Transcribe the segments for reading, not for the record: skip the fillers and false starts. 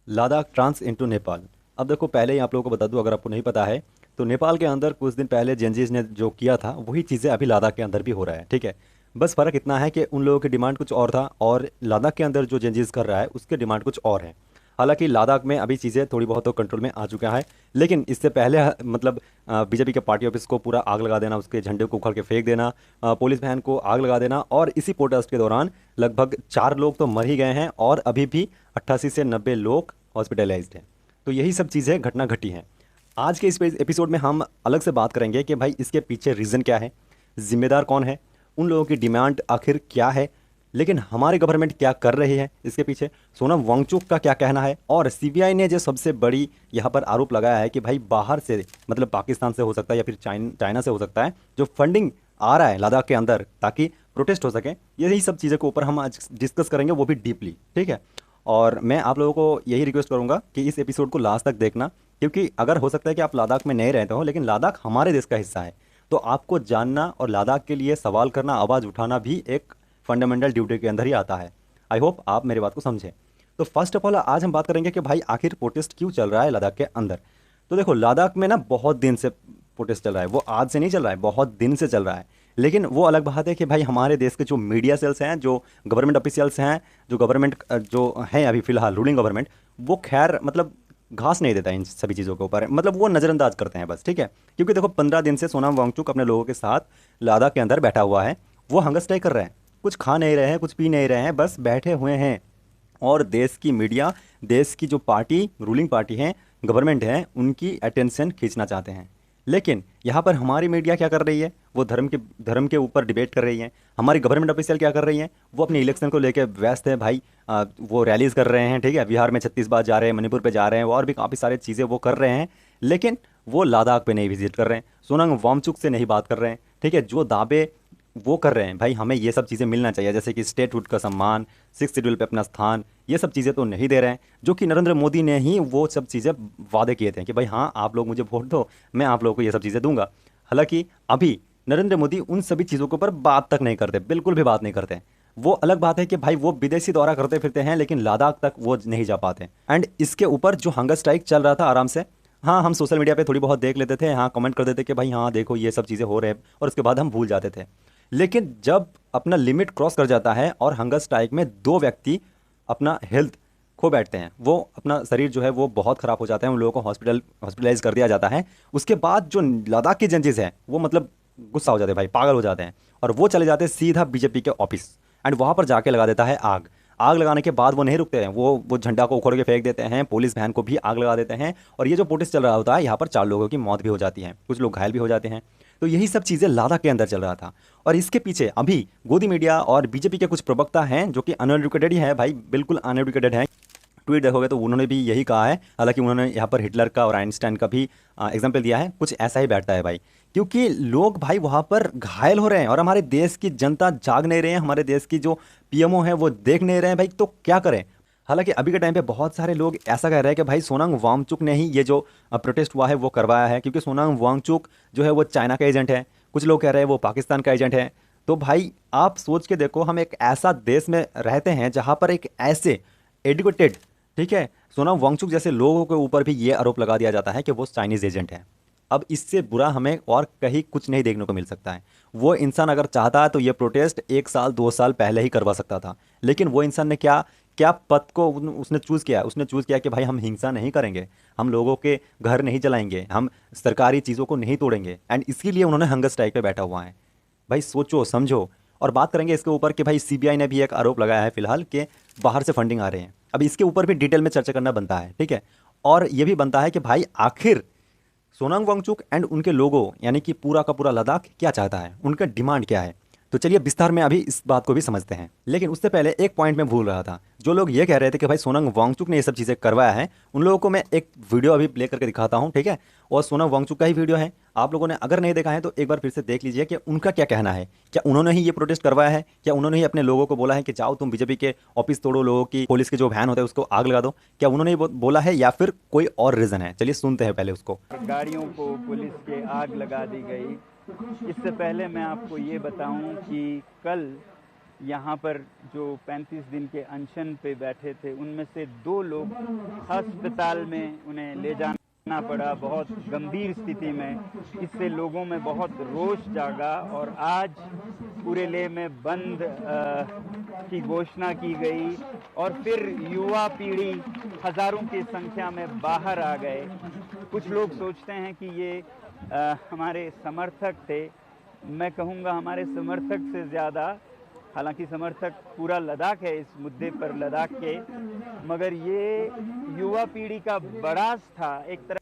Ladakh trans into Nepal. अब देखो, पहले ही आप लोगों को बता दूं, अगर आपको नहीं पता है, तो नेपाल के अंदर कुछ दिन पहले जेनजीज ने जो किया था वही चीज़ें अभी लद्दाख के अंदर भी हो रहा है, ठीक है। बस फ़र्क इतना है कि उन लोगों की डिमांड कुछ और था और लद्दाख के अंदर जो जेनजीज कर रहा है उसके डिमांड कुछ और है। हालांकि लद्दाख में अभी चीज़ें थोड़ी बहुत तो कंट्रोल में आ चुका है, लेकिन इससे पहले मतलब बीजेपी के पार्टी ऑफिस को पूरा आग लगा देना, उसके झंडे को उखाड़ के फेंक देना, पुलिस वैन को आग लगा देना, और इसी प्रोटेस्ट के दौरान लगभग 4 लोग तो मर ही गए हैं और अभी भी 88 से 90 लोग हॉस्पिटलाइज्ड हैं। तो यही सब चीज़ें घटना घटी हैं। आज के इस एपिसोड में हम अलग से बात करेंगे कि भाई इसके पीछे रीज़न क्या है, जिम्मेदार कौन है, उन लोगों की डिमांड आखिर क्या है, लेकिन हमारी गवर्नमेंट क्या कर रही है इसके पीछे, सोनम वांगचुक का क्या कहना है, और सीबीआई ने जो सबसे बड़ी यहाँ पर आरोप लगाया है कि भाई बाहर से, मतलब पाकिस्तान से हो सकता है या फिर चाइना से हो सकता है, जो फंडिंग आ रहा है लद्दाख के अंदर ताकि प्रोटेस्ट हो सके। यही सब चीज़ों के ऊपर हम आज डिस्कस करेंगे, वो भी डीपली, ठीक है। और मैं आप लोगों को यही रिक्वेस्ट करूंगा कि इस एपिसोड को लास्ट तक देखना, क्योंकि अगर हो सकता है कि आप लद्दाख में नहीं रहते हो, लेकिन लद्दाख हमारे देश का हिस्सा है, तो आपको जानना और लद्दाख के लिए सवाल करना, आवाज़ उठाना भी एक फंडामेंटल ड्यूटी के अंदर ही आता है। आई होप आप मेरी बात को समझें। तो फर्स्ट ऑफ ऑल आज हम बात करेंगे कि भाई आखिर प्रोटेस्ट क्यों चल रहा है लद्दाख के अंदर। तो देखो, लद्दाख में ना बहुत दिन से प्रोटेस्ट चल रहा है, वो आज से नहीं चल रहा है, बहुत दिन से चल रहा है। लेकिन वो अलग बात है कि भाई हमारे देश के जो मीडिया सेल्स हैं, जो गवर्नमेंट ऑफिशियल्स हैं, जो गवर्नमेंट जो हैं अभी फिलहाल रूलिंग गवर्नमेंट, वो खैर मतलब घास नहीं देता इन सभी चीज़ों के ऊपर, मतलब वो नज़रअंदाज करते हैं बस, ठीक है। क्योंकि देखो, 15 दिन से सोनम वांगचुक अपने लोगों के साथ लद्दाख के अंदर बैठा हुआ है, वो हंगर स्ट्राइक कर रहे हैं, कुछ खा नहीं रहे हैं, कुछ पी नहीं रहे हैं, बस बैठे हुए हैं। और देश की मीडिया, देश की जो पार्टी, रूलिंग पार्टी है, गवर्नमेंट है, उनकी अटेंशन खींचना चाहते हैं। लेकिन यहाँ पर हमारी मीडिया क्या कर रही है, वो धर्म के ऊपर डिबेट कर रही है। हमारी गवर्नमेंट ऑफिशियल क्या कर रही है, वो अपने इलेक्शन को लेकर व्यस्त है भाई। वो रैलीज कर रहे हैं, ठीक है, बिहार में 36 बार जा रहे हैं, मणिपुर पे जा रहे हैं, और भी काफ़ी सारी चीज़ें वो कर रहे हैं। लेकिन वो लद्दाख पे नहीं विजिट कर रहे हैं, सोनम वांगचुक से नहीं बात कर रहे हैं, ठीक है। जो दावे वो कर रहे हैं भाई, हमें ये सब चीज़ें मिलना चाहिए, जैसे कि स्टेटहुड का सम्मान, 6 शेड्यूल पे अपना स्थान, ये सब चीज़ें तो नहीं दे रहे हैं, जो कि नरेंद्र मोदी ने ही वो सब चीज़ें वादे किए थे कि भाई हाँ, आप लोग मुझे वोट दो, मैं आप लोगों को ये सब चीज़ें दूंगा। हालांकि अभी नरेंद्र मोदी उन सभी चीज़ों के ऊपर बात तक नहीं करते, बिल्कुल भी बात नहीं करते। वो अलग बात है कि भाई वो विदेशी दौरा करते फिरते हैं, लेकिन लद्दाख तक वो नहीं जा पाते। एंड इसके ऊपर जो हंगर स्ट्राइक चल रहा था आराम से, हाँ, हम सोशल मीडिया पे थोड़ी बहुत देख लेते थे, हाँ, कमेंट कर देते कि भाई हाँ देखो ये सब चीज़ें हो रहे हैं, और उसके बाद हम भूल जाते थे। लेकिन जब अपना लिमिट क्रॉस कर जाता है और हंगर स्ट्राइक में 2 व्यक्ति अपना हेल्थ खो बैठते हैं, वो अपना शरीर जो है वो बहुत ख़राब हो जाता है, उन लोगों को हॉस्पिटलाइज कर दिया जाता है। उसके बाद जो लद्दाख के जजेस हैं वो मतलब गुस्सा हो जाते हैं भाई, पागल हो जाते हैं, और वो चले जाते हैं सीधा बीजेपी के ऑफिस। एंड वहाँ पर जाके लगा देता है आग। आग लगाने के बाद वो नहीं रुकते हैं, वो झंडा को उखड़ के फेंक देते हैं, पुलिस वैन को भी आग लगा देते हैं, और ये जो प्रोटेस्ट चल रहा होता है, यहाँ पर 4 लोगों की मौत भी हो जाती है, कुछ लोग घायल भी हो जाते हैं। तो यही सब चीज़ें लद्दाख के अंदर चल रहा था। और इसके पीछे अभी गोदी मीडिया और बीजेपी के कुछ प्रवक्ता हैं जो कि अनएडुकेटेड ही हैं भाई, बिल्कुल अनएडुकेटेड हैं। ट्वीट देखोगे तो उन्होंने भी यही कहा है, हालांकि उन्होंने यहाँ पर हिटलर का और आइंस्टाइन का भी एग्जाम्पल दिया है, कुछ ऐसा ही बैठता है भाई। क्योंकि लोग भाई वहाँ पर घायल हो रहे हैं और हमारे देश की जनता जाग नहीं रहे हैं, हमारे देश की जो पीएमओ है वो देख नहीं रहे हैं भाई, तो क्या करें। हालांकि अभी के टाइम पे बहुत सारे लोग ऐसा कह रहे हैं कि भाई सोनम वांगचुक ने ही ये जो प्रोटेस्ट हुआ है वो करवाया है, क्योंकि सोनम वांगचुक जो है वो चाइना का एजेंट है, कुछ लोग कह रहे हैं वो पाकिस्तान का एजेंट है। तो भाई आप सोच के देखो, हम एक ऐसा देश में रहते हैं जहाँ पर एक ऐसे एडुकेटेड, ठीक है, सोनम वांगचुक जैसे लोगों के ऊपर भी ये आरोप लगा दिया जाता है कि वो चाइनीज़ एजेंट है। अब इससे बुरा हमें और कहीं कुछ नहीं देखने को मिल सकता है। वो इंसान अगर चाहता है तो ये प्रोटेस्ट 1 साल 2 साल पहले ही करवा सकता था, लेकिन वो इंसान ने क्या क्या पथ को उसने चूज़ किया, उसने चूज़ किया कि भाई हम हिंसा नहीं करेंगे, हम लोगों के घर नहीं जलाएंगे, हम सरकारी चीज़ों को नहीं तोड़ेंगे, एंड इसके लिए उन्होंने हंगर स्ट्राइक पे बैठा हुआ है। भाई सोचो समझो। और बात करेंगे इसके ऊपर कि भाई सीबीआई ने भी एक आरोप लगाया है फिलहाल कि बाहर से फंडिंग आ रहे हैं। अब इसके ऊपर भी डिटेल में चर्चा करना बनता है, ठीक है। और ये भी बनता है कि भाई आखिर सोनम वांगचुक एंड उनके लोगों, यानी कि पूरा का पूरा लद्दाख क्या चाहता है, उनका डिमांड क्या है। तो चलिए विस्तार में अभी इस बात को भी समझते हैं। लेकिन उससे पहले एक पॉइंट मैं भूल रहा था। जो लोग ये कह रहे थे कि भाई सोनम वांगचुक ने ये सब चीज़ें करवाया है, उन लोगों को मैं एक वीडियो अभी प्ले करके दिखाता हूँ, ठीक है। और सोनम वांगचुक का ही वीडियो है, आप लोगों ने अगर नहीं देखा है तो एक बार फिर से देख लीजिए कि उनका क्या कहना है। क्या उन्होंने ही ये प्रोटेस्ट करवाया है, क्या उन्होंने ही अपने लोगों को बोला है कि जाओ तुम बीजेपी के ऑफिस तोड़ो, लोगों की पुलिस के जो वैन होता है उसको आग लगा दो, क्या उन्होंने ही बोला है, या फिर कोई और रीज़न है। चलिए सुनते हैं पहले उसको। गाड़ियों को पुलिस के आग लगा दी गई। इससे पहले मैं आपको ये बताऊं कि कल यहाँ पर जो 35 दिन के अनशन पे बैठे थे उनमें से 2 लोग अस्पताल में उन्हें ले जाना पड़ा बहुत गंभीर स्थिति में। इससे लोगों में बहुत रोष जागा और आज पूरे लेह में बंद की घोषणा की गई और फिर युवा पीढ़ी हजारों की संख्या में बाहर आ गए। कुछ लोग सोचते हैं कि ये हमारे समर्थक थे। मैं कहूँगा हमारे समर्थक से ज़्यादा, हालांकि समर्थक पूरा लद्दाख है इस मुद्दे पर लद्दाख के, मगर ये युवा पीढ़ी का बड़ास था एक तरह।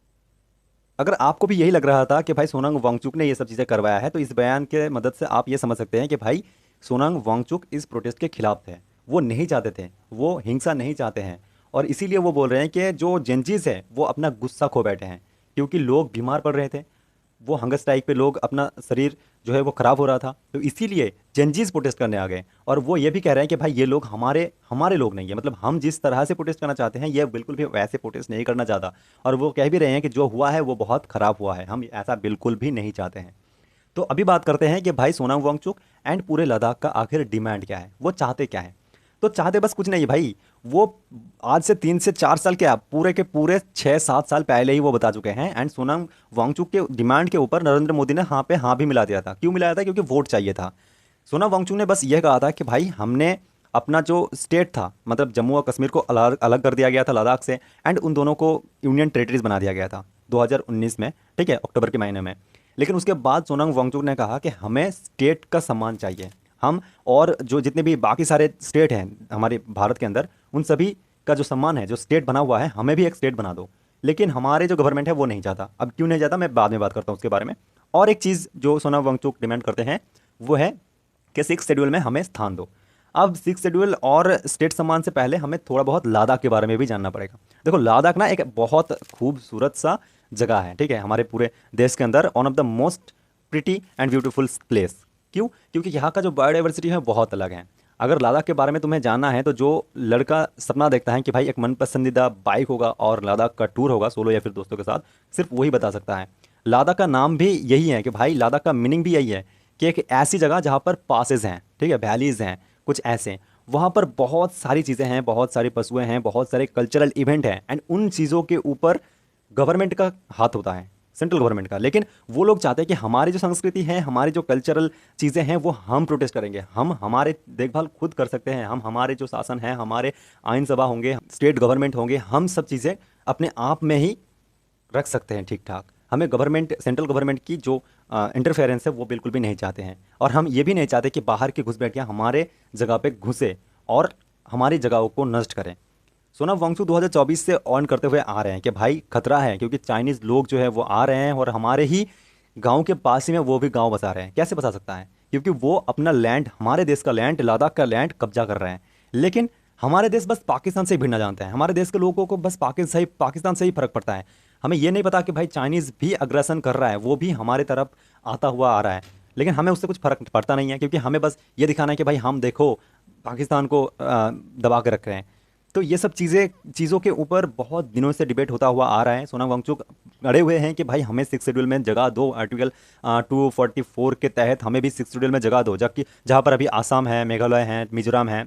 अगर आपको भी यही लग रहा था कि भाई सोनांग वांगचुक ने ये सब चीज़ें करवाया है, तो इस बयान के मदद से आप ये समझ सकते हैं कि भाई सोनांग वांगचुक इस प्रोटेस्ट के खिलाफ थे। वो नहीं चाहते थे, वो हिंसा नहीं चाहते हैं, और इसीलिए वो बोल रहे हैं कि जो जेंजीज है वो अपना गुस्सा खो बैठे हैं, क्योंकि लोग बीमार पड़ रहे थे, वो हंगर स्ट्राइक पे लोग अपना शरीर जो है वो ख़राब हो रहा था, तो इसीलिए जेंजीज प्रोटेस्ट करने आ गए। और वो ये भी कह रहे हैं कि भाई ये लोग हमारे हमारे लोग नहीं है, मतलब हम जिस तरह से प्रोटेस्ट करना चाहते हैं ये बिल्कुल भी वैसे प्रोटेस्ट नहीं करना चाहता। और वो कह भी रहे हैं कि जो हुआ है वो बहुत ख़राब हुआ है, हम ऐसा बिल्कुल भी नहीं चाहते हैं। तो अभी बात करते हैं कि भाई सोनांग वांगचुक एंड पूरे लद्दाख का आखिर डिमांड क्या है, वो चाहते क्या है। तो चाहते बस कुछ नहीं भाई, वो आज से 3 से 4 साल क्या पूरे के पूरे 6-7 साल पहले ही वो बता चुके हैं। एंड सोनांग वांगचुक के डिमांड के ऊपर नरेंद्र मोदी ने हाँ पे हाँ भी मिला दिया था। क्यों मिलाया था? क्योंकि वोट चाहिए था। सोनांग वांगचुक ने बस यह कहा था कि भाई हमने अपना जो स्टेट था, मतलब जम्मू और कश्मीर को अलग अलग कर दिया गया था लद्दाख से, एंड उन दोनों को यूनियन टेरिटरीज बना दिया गया था 2019 में, ठीक है, अक्टूबर के महीने में। लेकिन उसके बाद सोनांग वांगचुक ने कहा कि हमें स्टेट का सम्मान चाहिए, हम और जो जितने भी बाकी सारे स्टेट हैं हमारे भारत के अंदर, उन सभी का जो सम्मान है, जो स्टेट बना हुआ है, हमें भी एक स्टेट बना दो। लेकिन हमारे जो गवर्नमेंट है वो नहीं चाहता। अब क्यों नहीं चाहता मैं बाद में बात करता हूँ उसके बारे में। और एक चीज़ जो सोनांग वांगचुक डिमांड करते हैं वो है कि 6 शेड्यूल में हमें स्थान दो। अब 6 शेड्यूल और स्टेट सम्मान से पहले हमें थोड़ा बहुत लद्दाख के बारे में भी जानना पड़ेगा। देखो लद्दाख ना एक बहुत खूबसूरत सा जगह है, ठीक है, हमारे पूरे देश के अंदर one of the most pretty and beautiful place. क्यों? क्योंकि यहाँ का जो बायोडाइवर्सिटी है बहुत अलग है। अगर लद्दाख के बारे में तुम्हें जानना है तो जो लड़का सपना देखता है कि भाई एक मन पसंदीदा बाइक होगा और लद्दाख का टूर होगा सोलो या फिर दोस्तों के साथ, सिर्फ वही बता सकता है। लद्दाख का नाम भी यही है कि भाई लद्दाख का मीनिंग भी यही है कि एक ऐसी जगह जहाँ पर पासेस हैं, ठीक है, वैलीज़ हैं कुछ ऐसे, वहाँ पर बहुत सारी चीज़ें हैं, बहुत सारी पशुएं हैं, बहुत सारे कल्चरल इवेंट हैं, एंड उन चीज़ों के ऊपर गवर्नमेंट का हाथ होता है, सेंट्रल गवर्नमेंट का। लेकिन वो लोग चाहते हैं कि हमारी जो संस्कृति है, हमारी जो कल्चरल चीज़ें हैं वो हम प्रोटेस्ट करेंगे, हम हमारे देखभाल खुद कर सकते हैं, हम हमारे जो शासन है, हमारे आइन सभा होंगे, स्टेट गवर्नमेंट होंगे, हम सब चीज़ें अपने आप में ही रख सकते हैं ठीक ठाक। हमें गवर्नमेंट, सेंट्रल गवर्नमेंट की जो इंटरफेरेंस है वो बिल्कुल भी नहीं चाहते हैं। और हम ये भी नहीं चाहते कि बाहर की घुसपैठियाँ हमारे जगह पे घुसे और हमारी जगहों को नष्ट करें। सोनांग वांगचुक 2024 से ऑन करते हुए आ रहे हैं कि भाई खतरा है, क्योंकि चाइनीज़ लोग जो है वो आ रहे हैं और हमारे ही गांव के पास ही में वो भी गांव बसा रहे हैं। कैसे बसा सकता है? क्योंकि वो अपना लैंड, हमारे देश का लैंड, लद्दाख का लैंड कब्जा कर रहे हैं। लेकिन हमारे देश बस पाकिस्तान से ही भिड़ना जानते हैं, हमारे देश के लोगों को बस पाकिस्तान से ही फर्क पड़ता है। हमें ये नहीं पता कि भाई चाइनीज़ भी अग्रेसन कर रहा है, वो भी हमारे तरफ आता हुआ आ रहा है, लेकिन हमें उससे कुछ फ़र्क पड़ता नहीं है, क्योंकि हमें बस ये दिखाना है कि भाई हम देखो पाकिस्तान को दबा के रख रहे हैं। तो ये सब चीज़ों के ऊपर बहुत दिनों से डिबेट होता हुआ आ रहा है। सोनांग वांगचुक अड़े हुए हैं कि भाई हमें 6 शेड्यूल में जगह दो, आर्टिकल 244 के तहत हमें भी 6 शेड्यूल में जगह दो, जबकि जहाँ पर अभी आसाम है, मेघालय है, मिजोरम है,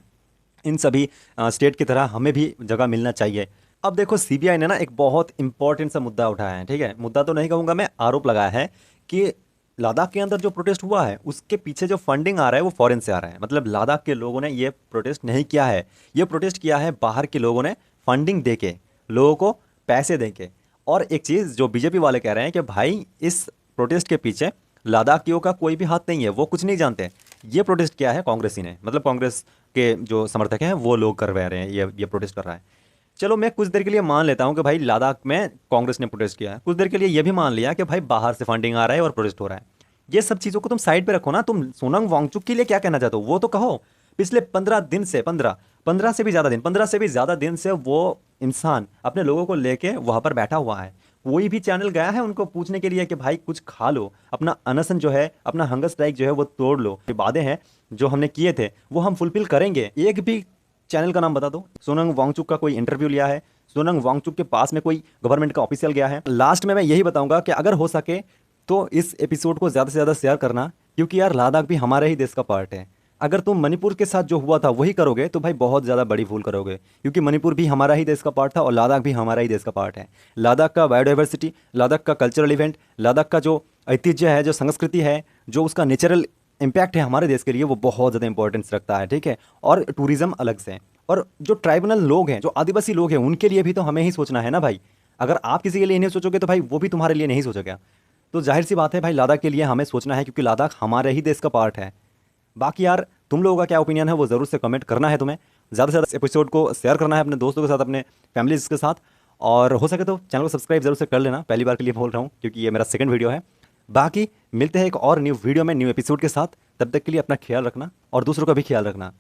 इन सभी स्टेट की तरह हमें भी जगह मिलना चाहिए। अब देखो सीबीआई ने ना एक बहुत इंपॉर्टेंट सा मुद्दा उठाया है, ठीक है, मुद्दा तो नहीं कहूँगा मैं, आरोप लगाया है कि लद्दाख के अंदर जो प्रोटेस्ट हुआ है उसके पीछे जो फंडिंग आ रहा है वो फॉरेन से आ रहा है। मतलब लद्दाख के लोगों ने ये प्रोटेस्ट नहीं किया है, ये प्रोटेस्ट किया है बाहर के लोगों ने फंडिंग दे के, लोगों को पैसे दे के। और एक चीज़ जो बीजेपी वाले कह रहे हैं कि भाई इस प्रोटेस्ट के पीछे लद्दाखियों का कोई भी हाथ नहीं है, वो कुछ नहीं जानते। ये प्रोटेस्ट किया है कांग्रेसी ने, मतलब कांग्रेस के जो समर्थक हैं वो लोग करवा रहे हैं, ये प्रोटेस्ट कर रहा है। चलो मैं कुछ देर के लिए मान लेता हूँ कि भाई लद्दाख में कांग्रेस ने प्रोटेस्ट किया है, कुछ देर के लिए ये भी मान लिया कि भाई बाहर से फंडिंग आ रहा है और प्रोटेस्ट हो रहा है। ये सब चीज़ों को तुम साइड पे रखो ना, तुम सोनांग वांगचुक के लिए क्या कहना चाहते हो वो तो कहो। पिछले 15 दिन से 15 से भी ज़्यादा दिन से वो इंसान अपने लोगों को लेके वहाँ पर बैठा हुआ है। कोई भी चैनल गया है उनको पूछने के लिए कि भाई कुछ खा लो, अपना अनशन जो है, अपना हंगर स्ट्राइक जो है वो तोड़ लो, ये वादे हैं जो हमने किए थे वो हम फुलफिल करेंगे। एक भी चैनल का नाम बता दो, सोनांग वांगचुक का कोई इंटरव्यू लिया है, सोनांग वांगचुक के पास में कोई गवर्नमेंट का ऑफिशियल गया है। लास्ट में मैं यही बताऊंगा कि अगर हो सके तो इस एपिसोड को ज़्यादा से ज़्यादा शेयर करना, क्योंकि यार लद्दाख भी हमारे ही देश का पार्ट है। अगर तुम मणिपुर के साथ जो हुआ था वही करोगे तो भाई बहुत ज़्यादा बड़ी भूल करोगे, क्योंकि मणिपुर भी हमारा ही देश का पार्ट था और लद्दाख भी हमारा ही देश का पार्ट है। लद्दाख का बायोडाइवर्सिटी, लद्दाख का कल्चरल इवेंट, लद्दाख का जो ऐतिह्य है, जो संस्कृति है, जो उसका नेचुरल इम्पैक्ट है हमारे देश के लिए, वो बहुत ज़्यादा इंपॉर्टेंस रखता है, ठीक है। और टूरिज़्म अलग से। और जो ट्राइबल लोग हैं, जो आदिवासी लोग हैं, उनके लिए भी तो हमें ही सोचना है ना भाई। अगर आप किसी के लिए नहीं सोचोगे तो भाई वो भी तुम्हारे लिए नहीं सोचेगा। तो जाहिर सी बात है भाई, लद्दाख के लिए हमें सोचना है, क्योंकि लद्दाख हमारे ही देश का पार्ट है। बाकी यार तुम लोगों का क्या ओपिनियन है वो ज़रूर से कमेंट करना है तुम्हें। ज़्यादा से ज़्यादा इस एपिसोड को शेयर करना है अपने दोस्तों के साथ, अपने फैमिलीज के साथ। और हो सके तो चैनल को सब्सक्राइब जरूर से कर लेना, पहली बार के लिए बोल रहा हूँ क्योंकि ये मेरा सेकंड वीडियो है। बाकी मिलते हैं एक और न्यू वीडियो में, न्यू एपिसोड के साथ। तब तक के लिए अपना ख्याल रखना और दूसरों का भी ख्याल रखना।